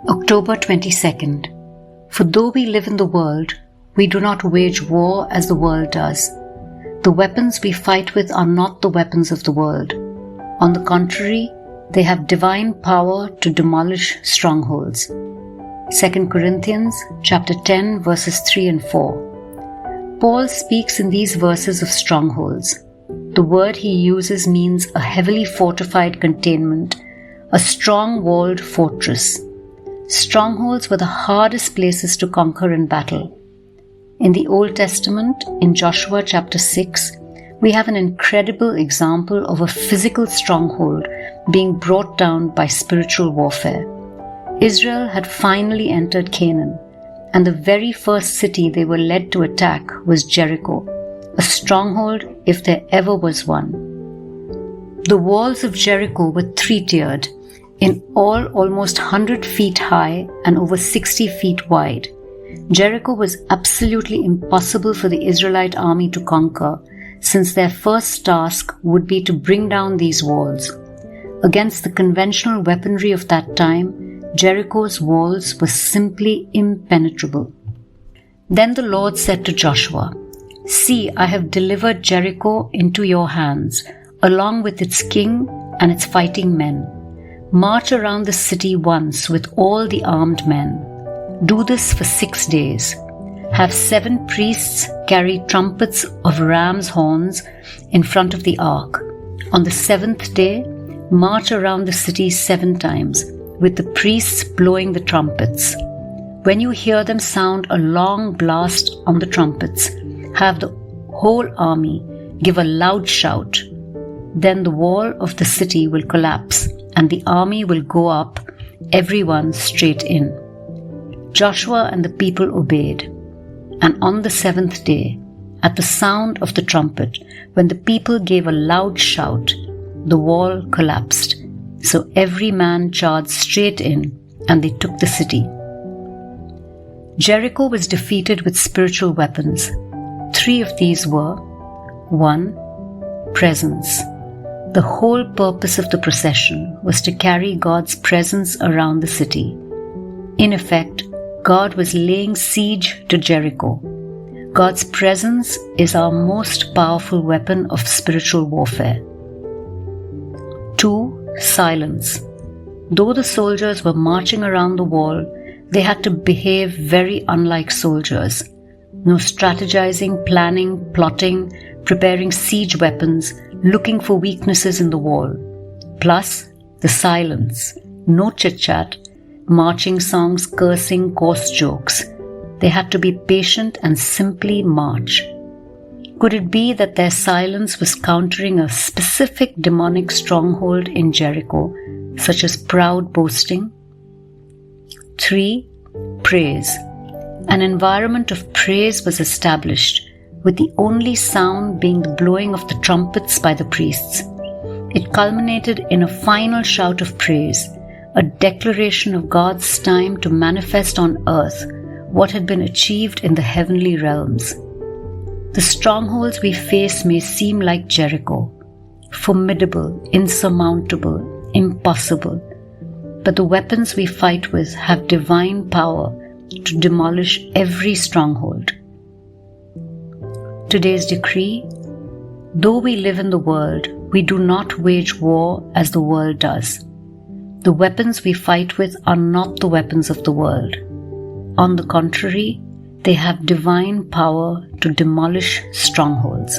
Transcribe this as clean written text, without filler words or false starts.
October 22nd. For though we live in the world, we do not wage war as the world does. The weapons we fight with are not the weapons of the world. On the contrary, they have divine power to demolish strongholds. 2 Corinthians chapter 10 verses 3 and 4. Paul speaks in these verses of strongholds. The word he uses means a heavily fortified containment, a strong-walled fortress. Strongholds were the hardest places to conquer in battle. In the Old Testament, in Joshua chapter 6, we have an incredible example of a physical stronghold being brought down by spiritual warfare. Israel had finally entered Canaan, and the very first city they were led to attack was Jericho, a stronghold if there ever was one. The walls of Jericho were three-tiered, in all almost 100 feet high and over 60 feet wide. Jericho was absolutely impossible for the Israelite army to conquer, since their first task would be to bring down these walls. Against the conventional weaponry of that time, Jericho's walls were simply impenetrable. Then the Lord said to Joshua, "See, I have delivered Jericho into your hands, along with its king and its fighting men. March around the city once with all the armed men. Do this for 6 days. Have 7 priests carry trumpets of ram's horns in front of the ark. On the 7th day, march around the city 7 times, with the priests blowing the trumpets. When you hear them sound a long blast on the trumpets, have the whole army give a loud shout. Then the wall of the city will collapse, and the army will go up, everyone straight in." Joshua and the people obeyed. And on the 7th day, at the sound of the trumpet, when the people gave a loud shout, the wall collapsed. So every man charged straight in, and they took the city. Jericho was defeated with spiritual weapons. 3 of these were: 1. Presence. The whole purpose of the procession was to carry God's presence around the city. In effect, God was laying siege to Jericho. God's presence is our most powerful weapon of spiritual warfare. 2. Silence. Though the soldiers were marching around the wall, they had to behave very unlike soldiers. No strategizing, planning, plotting, preparing siege weapons, looking for weaknesses in the wall. Plus, the silence. No chit-chat, marching songs, cursing, coarse jokes. They had to be patient and simply march. Could it be that their silence was countering a specific demonic stronghold in Jericho, such as proud boasting? 3. Praise. An environment of praise was established, with the only sound being the blowing of the trumpets by the priests. It culminated in a final shout of praise, a declaration of God's time to manifest on earth what had been achieved in the heavenly realms. The strongholds we face may seem like Jericho, formidable, insurmountable, impossible, but the weapons we fight with have divine power to demolish every stronghold. Today's decree: though we live in the world, we do not wage war as the world does. The weapons we fight with are not the weapons of the world. On the contrary, they have divine power to demolish strongholds.